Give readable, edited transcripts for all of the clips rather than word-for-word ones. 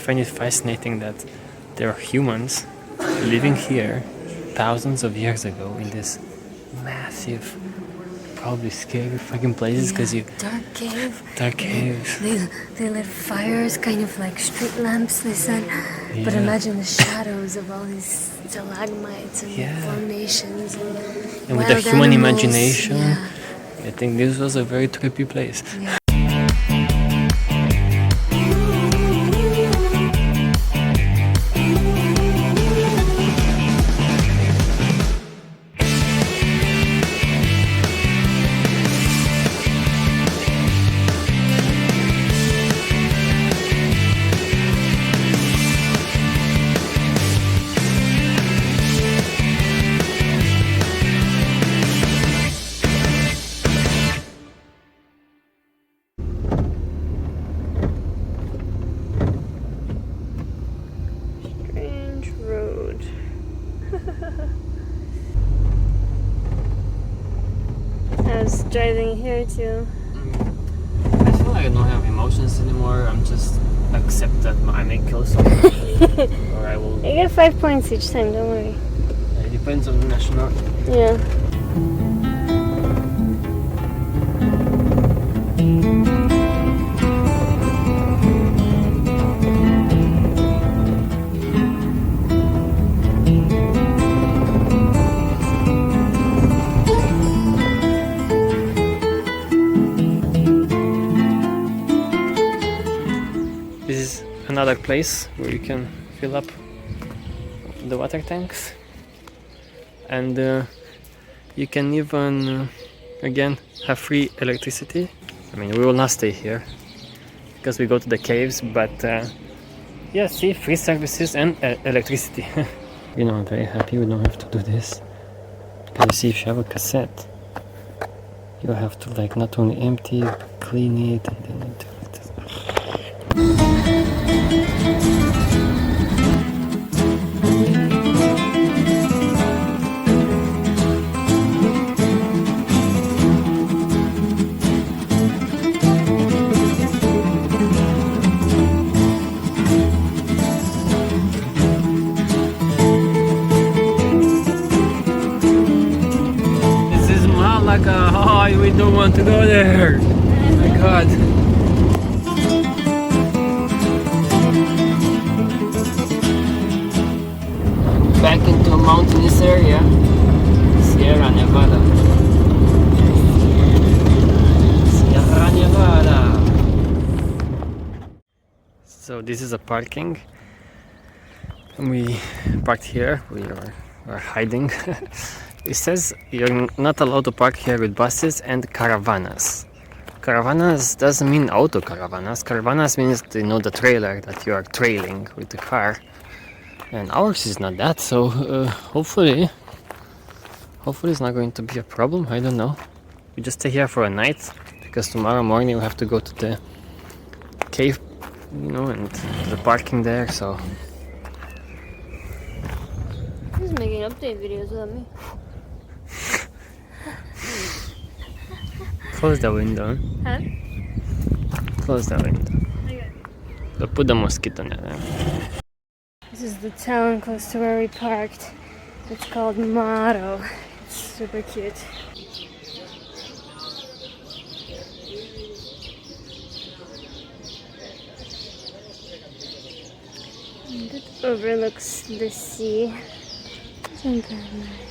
find it fascinating that there are humans living here thousands of years ago in this massive, probably scary fucking places because dark caves. They lit fires, kind of like street lamps, they said. Yeah. But imagine the shadows of all these stalagmites and formations and with the human animals. imagination. Yeah. I think this was a very trippy place. Yeah. Road. I was driving here too. I feel like I don't have emotions anymore. I'm just accept that I may kill someone or I will. I get 5 points each time, don't worry. It depends on the nationality. Yeah. This is another place where you can fill up the water tanks, and you can even again have free electricity. I mean, we will not stay here because we go to the caves, but yeah, see, free services and electricity. You know, I'm very happy we don't have to do this, because you see, if you have a cassette, you have to like not only empty but clean it and then into it. This is Malaga. Oh, we don't want to go there. Oh my god. Back into a mountainous area, Sierra Nevada. Sierra Nevada. So this is a parking. We parked here. We are hiding. It says you're not allowed to park here with buses and caravanas. Caravanas doesn't mean auto caravanas. Caravanas means, you know, the trailer that you are trailing with the car. And ours is not that, so hopefully it's not going to be a problem. I don't know. We just stay here for a night, because tomorrow morning we have to go to the cave, you know, and the parking there, so. He's making update videos with me. Close the window. Huh? Close the window. Okay. But put the mosquito net there. This is the town close to where we parked. It's called Maro. It's super cute. And it overlooks the sea. Isn't that nice?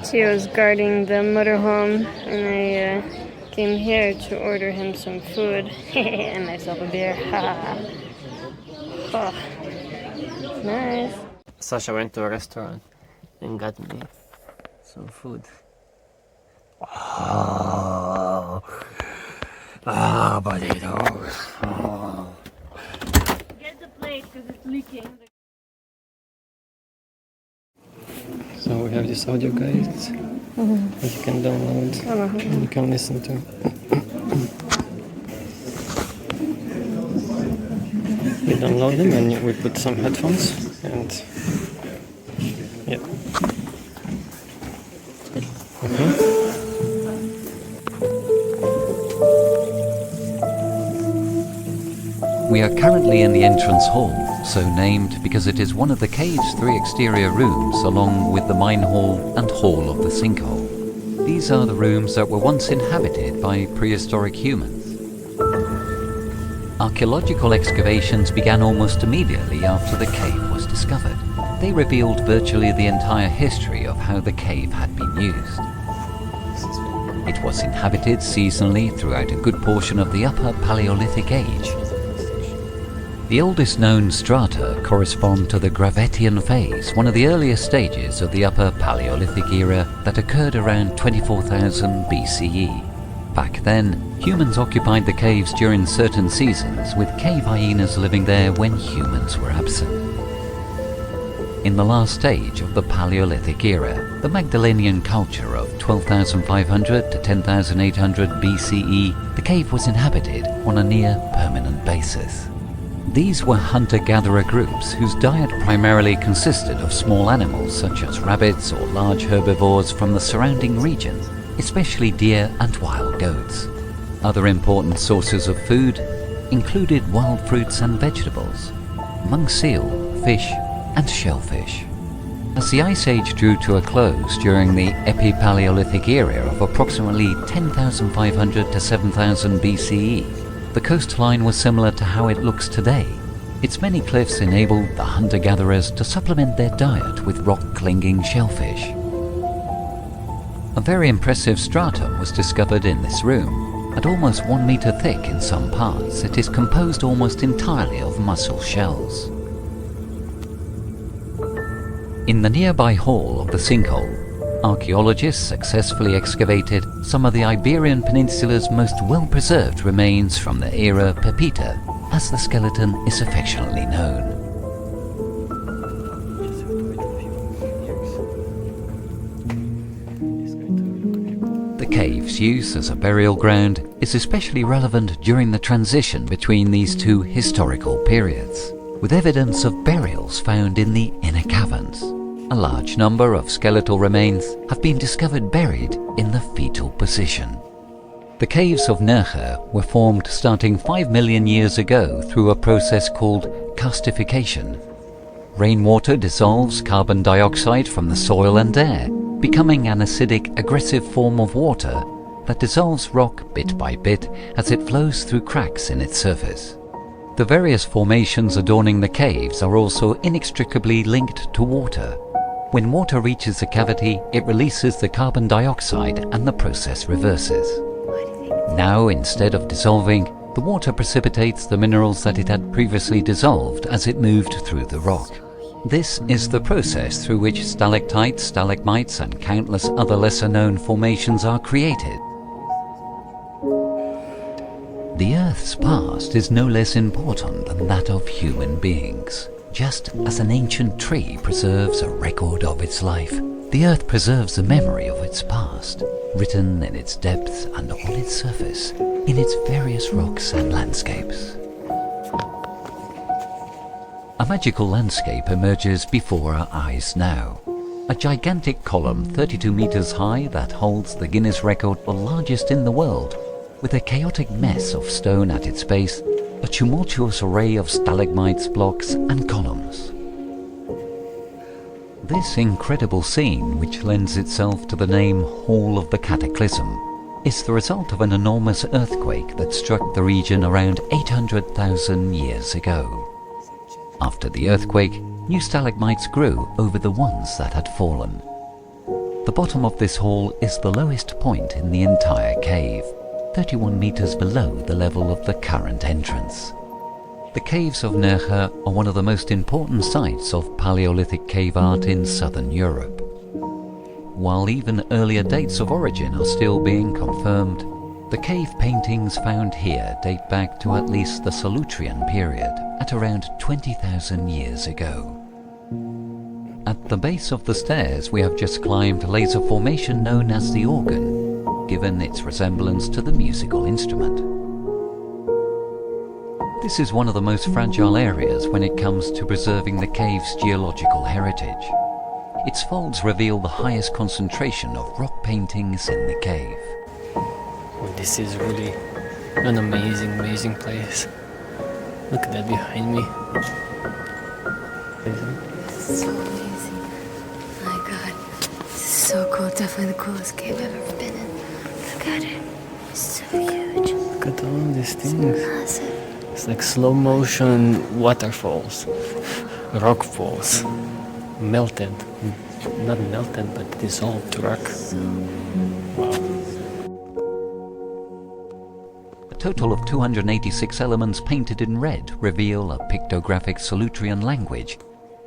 Tio's guarding the motorhome, and I came here to order him some food and myself a beer. Oh, nice. Sasha went to a restaurant and got me some food. Oh, potatoes. Oh. Get the plate because it's leaking. So we have this audio guides that you can download and you can listen to. We download them and we put some headphones and yeah. We are currently in the entrance hall, so named because it is one of the cave's 3 exterior rooms along with the mine hall and hall of the sinkhole. These are the rooms that were once inhabited by prehistoric humans. Archaeological excavations began almost immediately after the cave was discovered. They revealed virtually the entire history of how the cave had been used. It was inhabited seasonally throughout a good portion of the Upper Paleolithic Age. The oldest known strata correspond to the Gravettian phase, one of the earliest stages of the Upper Paleolithic era that occurred around 24,000 BCE. Back then, humans occupied the caves during certain seasons, with cave hyenas living there when humans were absent. In the last stage of the Paleolithic era, the Magdalenian culture of 12,500 to 10,800 BCE, the cave was inhabited on a near-permanent basis. These were hunter-gatherer groups whose diet primarily consisted of small animals such as rabbits or large herbivores from the surrounding region, especially deer and wild goats. Other important sources of food included wild fruits and vegetables, monk seal, fish, and shellfish. As the Ice Age drew to a close during the Epi-Paleolithic era of approximately 10,500 to 7,000 BCE, the coastline was similar to how it looks today. Its many cliffs enabled the hunter-gatherers to supplement their diet with rock-clinging shellfish. A very impressive stratum was discovered in this room. At almost 1 meter thick in some parts, it is composed almost entirely of mussel shells. In the nearby hall of the sinkhole, archaeologists successfully excavated some of the Iberian Peninsula's most well-preserved remains from the era Pepita, as the skeleton is affectionately known. The cave's use as a burial ground is especially relevant during the transition between these two historical periods, with evidence of burials found in the inner caverns. A large number of skeletal remains have been discovered buried in the fetal position. The Caves of Nerja were formed starting 5 million years ago through a process called karstification. Rainwater dissolves carbon dioxide from the soil and air, becoming an acidic, aggressive form of water that dissolves rock bit by bit as it flows through cracks in its surface. The various formations adorning the caves are also inextricably linked to water. When water reaches the cavity, it releases the carbon dioxide and the process reverses. Now, instead of dissolving, the water precipitates the minerals that it had previously dissolved as it moved through the rock. This is the process through which stalactites, stalagmites, and countless other lesser-known formations are created. The Earth's past is no less important than that of human beings. Just as an ancient tree preserves a record of its life, the Earth preserves the memory of its past, written in its depths and on its surface, in its various rocks and landscapes. A magical landscape emerges before our eyes now. A gigantic column 32 meters high that holds the Guinness record for largest in the world, with a chaotic mess of stone at its base, a tumultuous array of stalagmites, blocks, and columns. This incredible scene, which lends itself to the name Hall of the Cataclysm, is the result of an enormous earthquake that struck the region around 800,000 years ago. After the earthquake, new stalagmites grew over the ones that had fallen. The bottom of this hall is the lowest point in the entire cave, 31 meters below the level of the current entrance. The Caves of Nerja are one of the most important sites of Paleolithic cave art in southern Europe. While even earlier dates of origin are still being confirmed, the cave paintings found here date back to at least the Solutrean period, at around 20,000 years ago. At the base of the stairs we have just climbed lays a formation known as the organ, given its resemblance to the musical instrument. This is one of the most fragile areas when it comes to preserving the cave's geological heritage. Its folds reveal the highest concentration of rock paintings in the cave. This is really an amazing place. Look at that behind me. So amazing. My god. This is so cool. Definitely the coolest cave I've ever been in. Look at it. It's so huge. Look at all these things. Massive. It's like slow motion waterfalls, rock falls, melted. Not melted, but dissolved rock. Wow. A total of 286 elements painted in red reveal a pictographic Solutrean language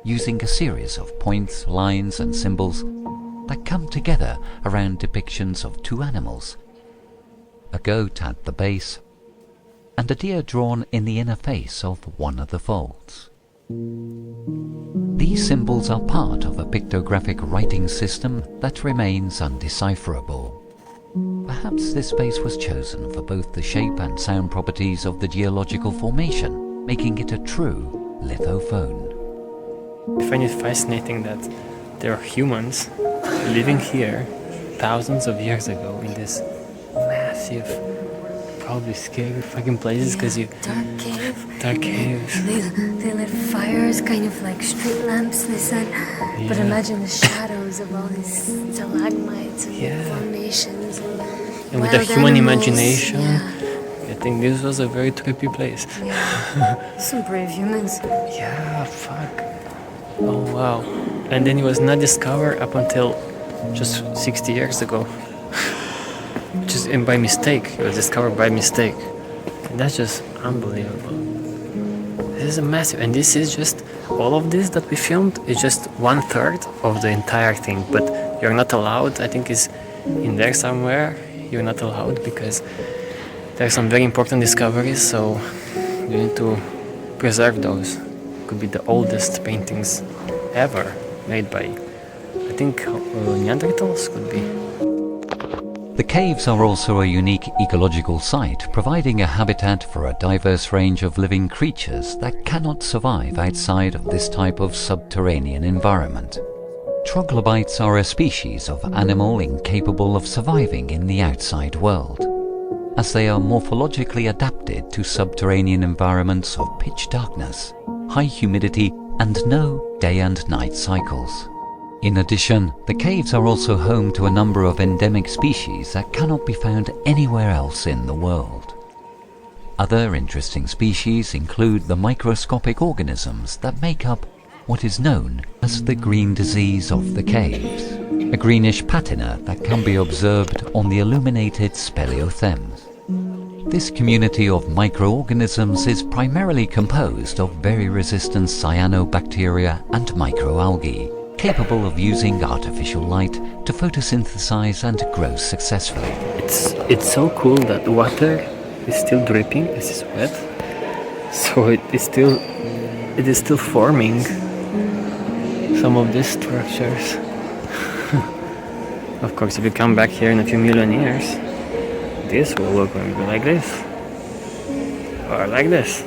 using a series of points, lines and symbols that come together around depictions of two animals, a goat at the base and a deer drawn in the inner face of one of the folds. These symbols are part of a pictographic writing system that remains undecipherable. Perhaps this space was chosen for both the shape and sound properties of the geological formation, making it a true lithophone. I find it fascinating that there are humans living here thousands of years ago in this massive, probably scary fucking places because dark caves. They lit fires, kind of like street lamps, they said. But imagine the shadows of all these stalagmites and formations. And with the human imagination, I think this was a very trippy place. Yeah. Some brave humans. Yeah, fuck. Oh wow. And then it was not discovered up until just 60 years ago. And by mistake. It was discovered by mistake. And that's just unbelievable. This is a massive, and this is just, all of this that we filmed is just 1/3 of the entire thing. But you're not allowed, I think is in there somewhere, you're not allowed because there are some very important discoveries, so you need to preserve those. Could be the oldest paintings ever made by, I think, Neanderthals could be. The caves are also a unique ecological site, providing a habitat for a diverse range of living creatures that cannot survive outside of this type of subterranean environment. Troglobites are a species of animal incapable of surviving in the outside world, as they are morphologically adapted to subterranean environments of pitch darkness, high humidity, and no day and night cycles. In addition, the caves are also home to a number of endemic species that cannot be found anywhere else in the world. Other interesting species include the microscopic organisms that make up what is known as the green disease of the caves, a greenish patina that can be observed on the illuminated speleothems. This community of microorganisms is primarily composed of very resistant cyanobacteria and microalgae, capable of using artificial light to photosynthesize and grow successfully. It's so cool that water is still dripping. This is wet, so it is still forming some of these structures. Of course, if you come back here in a few million years, this will look maybe like this or like this.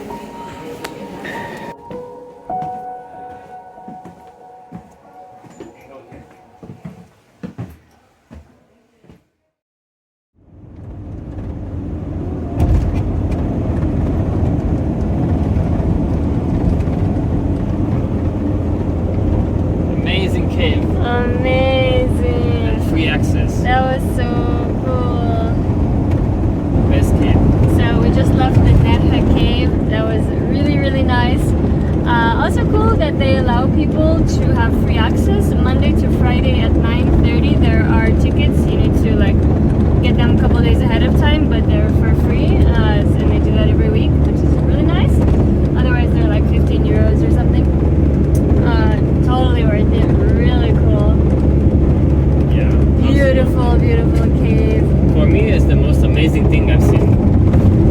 Amazing cave. Amazing. And free access. That was so cool. Best cave. So we just left the Nerja cave. That was really, really nice. Also cool that they allow people to have free access Monday to Friday at 9:30. There are tickets. You need to like get them a couple days ahead of time, but they're for free. And they do that every week, which is really nice. Otherwise, they're like 15 euros or something. Totally worth it. Really cool. Yeah. Beautiful, beautiful cave. For me, it's the most amazing thing I've seen.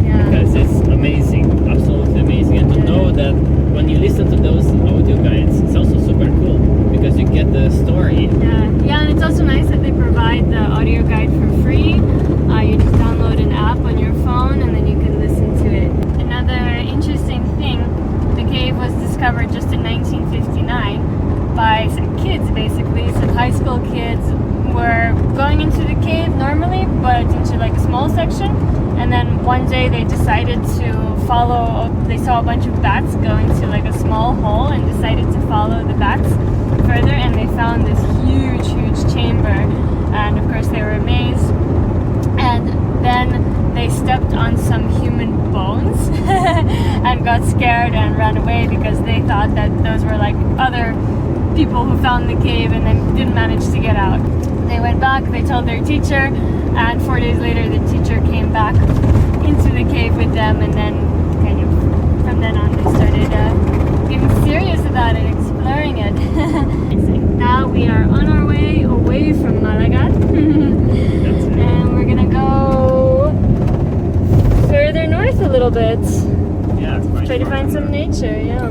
Yeah. Because it's amazing, absolutely amazing. And to know that when you listen to those audio guides, it's also super cool because you get the story. Yeah, and it's also nice that they provide the audio guide for free. You just download an app on your phone and then you can listen to it. Another interesting thing, the cave was discovered just in 1959 by some kids, basically. Some high school kids were going into the cave normally, but into like a small small section, and then one day they decided to follow, they saw a bunch of bats going to like a small hole and decided to follow the bats further, and they found this huge chamber, and of course they were amazed. And then they stepped on some human bones and got scared and ran away because they thought that those were like other people who found the cave and then didn't manage to get out. They went back, they told their teacher, and 4 days later the teacher came back into the cave with them, and then kind of from then on they started getting serious about it, exploring it. Now we are on our way away from Malaga and we're gonna go further north a little bit. Yeah, try to find some nature, yeah.